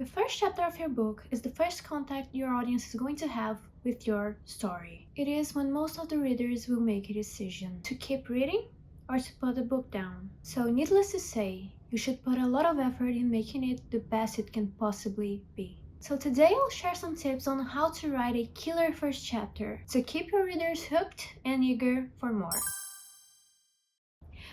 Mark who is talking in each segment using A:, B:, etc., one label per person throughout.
A: The first chapter of your book is the first contact your audience is going to have with your story. It is when most of the readers will make a decision to keep reading or to put the book down. So needless to say, you should put a lot of effort in making it the best it can possibly be. So today I'll share some tips on how to write a killer first chapter to keep your readers hooked and eager for more.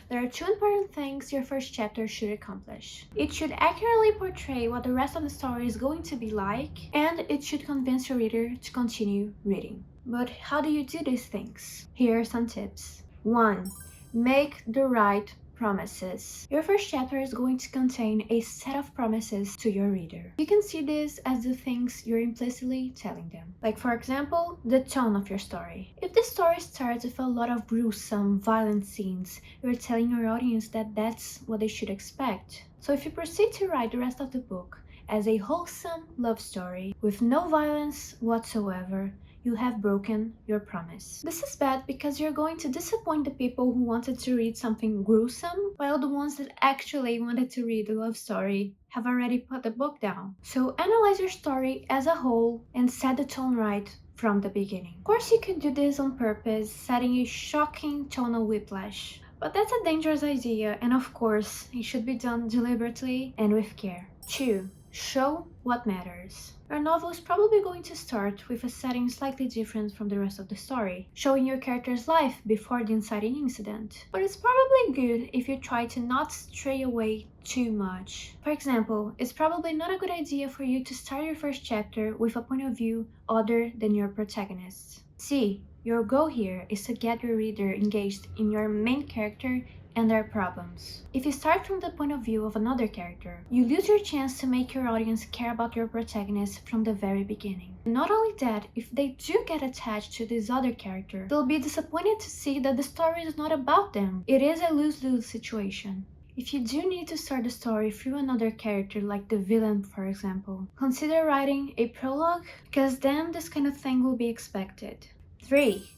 A: There are two important things your first chapter should accomplish. It should accurately portray what the rest of the story is going to be like, and it should convince your reader to continue reading. But how do you do these things? Here are some tips. 1. Make the right promises. Your first chapter is going to contain a set of promises to your reader. You can see this as the things you're implicitly telling them. Like, for example, the tone of your story. If the story starts with a lot of gruesome, violent scenes, you're telling your audience that that's what they should expect. So if you proceed to write the rest of the book as a wholesome love story with no violence whatsoever, you have broken your promise. This is bad because you're going to disappoint the people who wanted to read something gruesome, while the ones that actually wanted to read a love story have already put the book down. So analyze your story as a whole and set the tone right from the beginning. Of course, you could do this on purpose, setting a shocking tonal whiplash. But that's a dangerous idea, and of course, it should be done deliberately and with care. 2. Show what matters. Your novel is probably going to start with a setting slightly different from the rest of the story, showing your character's life before the inciting incident. But it's probably good if you try to not stray away too much. For example, it's probably not a good idea for you to start your first chapter with a point of view other than your protagonist. See, your goal here is to get your reader engaged in your main character and their problems. If you start from the point of view of another character, you lose your chance to make your audience care about your protagonist from the very beginning. And not only that, if they do get attached to this other character, they'll be disappointed to see that the story is not about them. It is a lose-lose situation. If you do need to start the story through another character, like the villain for example, consider writing a prologue, because then this kind of thing will be expected. 3.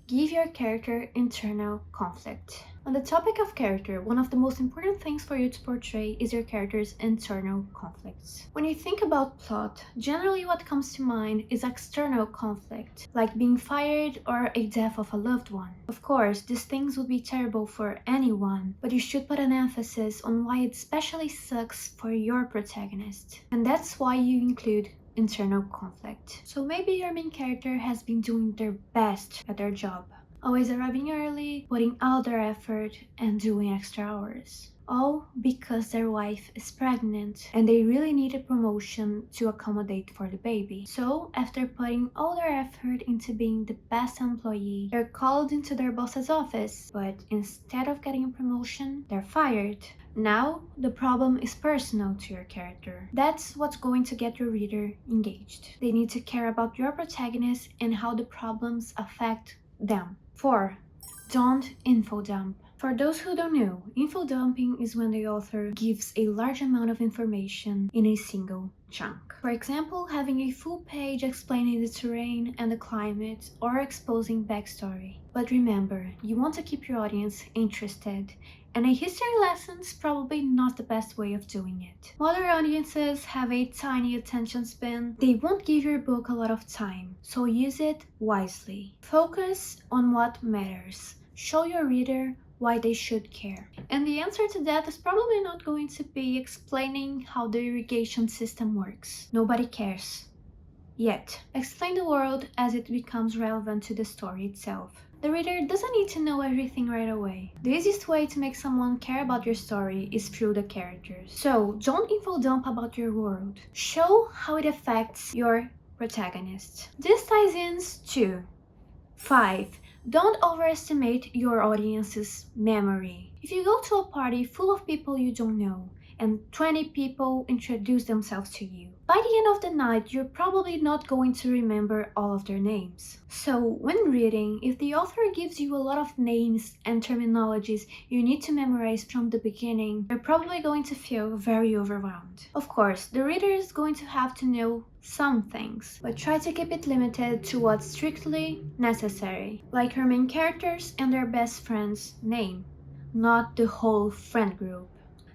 A: Give your character internal conflict. On the topic of character, one of the most important things for you to portray is your character's internal conflicts. When you think about plot, generally what comes to mind is external conflict, like being fired or a death of a loved one. Of course, these things would be terrible for anyone, but you should put an emphasis on why it especially sucks for your protagonist. And that's why you include internal conflict. So maybe your main character has been doing their best at their job, always arriving early, putting all their effort, and doing extra hours. All because their wife is pregnant and they really need a promotion to accommodate for the baby. So after putting all their effort into being the best employee, they're called into their boss's office, but instead of getting a promotion, they're fired. Now, the problem is personal to your character. That's what's going to get your reader engaged. They need to care about your protagonist and how the problems affect them. 4. Don't infodump. For those who don't know, infodumping is when the author gives a large amount of information in a single chunk. For example, having a full page explaining the terrain and the climate, or exposing backstory. But remember, you want to keep your audience interested, and a history lesson is probably not the best way of doing it. Modern audiences have a tiny attention span. They won't give your book a lot of time, so use it wisely. Focus on what matters. Show your reader why they should care. And the answer to that is probably not going to be explaining how the irrigation system works. Nobody cares. Yet. Explain the world as it becomes relevant to the story itself. The reader doesn't need to know everything right away. The easiest way to make someone care about your story is through the characters. So don't infodump about your world. Show how it affects your protagonist. This ties in to 5. Don't overestimate your audience's memory. If you go to a party full of people you don't know, and 20 people introduce themselves to you, by the end of the night, you're probably not going to remember all of their names. So when reading, if the author gives you a lot of names and terminologies you need to memorize from the beginning, you're probably going to feel very overwhelmed. Of course, the reader is going to have to know some things, but try to keep it limited to what's strictly necessary, like her main characters and their best friend's name, not the whole friend group.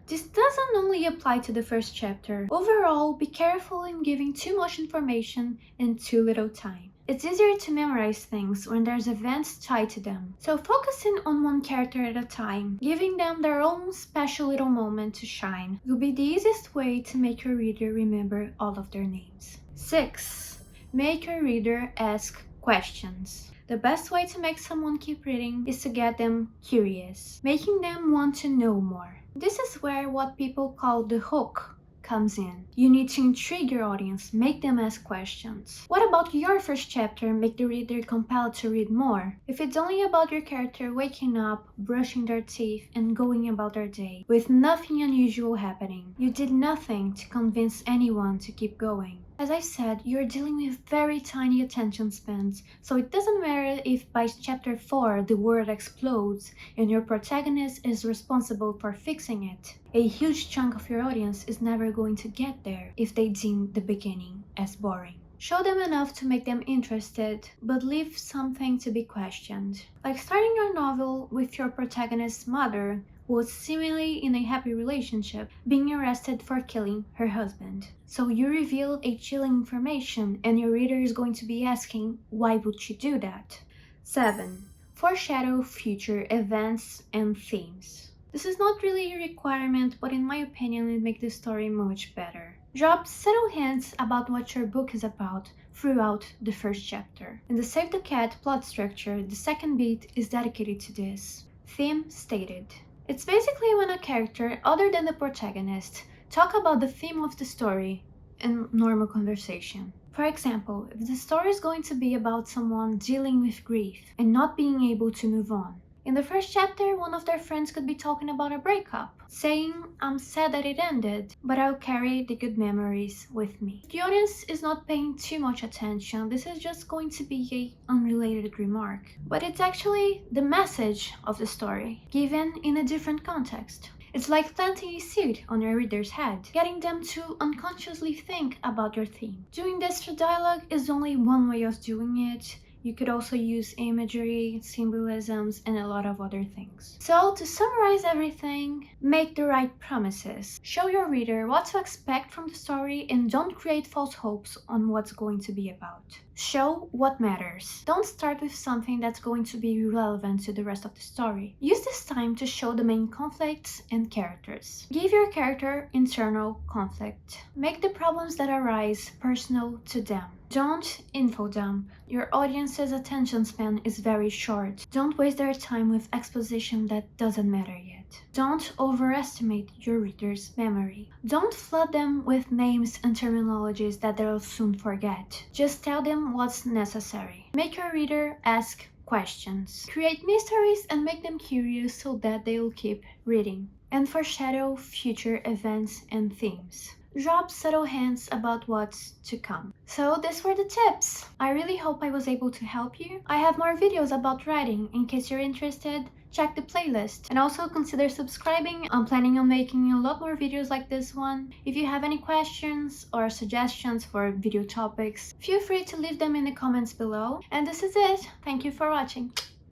A: This doesn't only apply to the first chapter. Overall, be careful in giving too much information in too little time. It's easier to memorize things when there's events tied to them. So focusing on one character at a time, giving them their own special little moment to shine, will be the easiest way to make your reader remember all of their names. 6. Make your reader ask questions. The best way to make someone keep reading is to get them curious, making them want to know more. This is where what people call the hook comes in. You need to intrigue your audience, make them ask questions. What about your first chapter make the reader compelled to read more? If it's only about your character waking up, brushing their teeth, and going about their day, with nothing unusual happening, you did nothing to convince anyone to keep going. As I said, you're dealing with very tiny attention spans, so it doesn't matter if by chapter 4 the world explodes and your protagonist is responsible for fixing it. A huge chunk of your audience is never going to get there if they deem the beginning as boring. Show them enough to make them interested, but leave something to be questioned. Like starting your novel with your protagonist's mother, who was seemingly in a happy relationship, being arrested for killing her husband. So you reveal a chilling information and your reader is going to be asking, why would she do that? 7. Foreshadow future events and themes. This is not really a requirement, but in my opinion it makes the story much better. Drop subtle hints about what your book is about throughout the first chapter. In the Save the Cat plot structure, the second beat is dedicated to this. Theme stated. It's basically when a character, other than the protagonist, talk about the theme of the story in normal conversation. For example, if the story is going to be about someone dealing with grief and not being able to move on. In the first chapter, one of their friends could be talking about a breakup, saying, I'm sad that it ended, but I'll carry the good memories with me. If the audience is not paying too much attention, this is just going to be an unrelated remark. But it's actually the message of the story, given in a different context. It's like planting a seed on your reader's head, getting them to unconsciously think about your theme. Doing this through dialogue is only one way of doing it. You could also use imagery, symbolisms, and a lot of other things. So, to summarize everything, make the right promises. Show your reader what to expect from the story and don't create false hopes on what's going to be about. Show what matters. Don't start with something that's going to be relevant to the rest of the story. Use this time to show the main conflicts and characters. Give your character internal conflict. Make the problems that arise personal to them. Don't infodump. Your audience's attention span is very short. Don't waste their time with exposition that doesn't matter yet. Don't overestimate your reader's memory. Don't flood them with names and terminologies that they'll soon forget. Just tell them what's necessary. Make your reader ask questions. Create mysteries and make them curious so that they'll keep reading. And foreshadow future events and themes. Drop subtle hints about what's to come. So these were the tips. I really hope I was able to help you. I have more videos about writing. In case you're interested, check the playlist. And also consider subscribing. I'm planning on making a lot more videos like this one. If you have any questions or suggestions for video topics, feel free to leave them in the comments below. And this is it. Thank you for watching.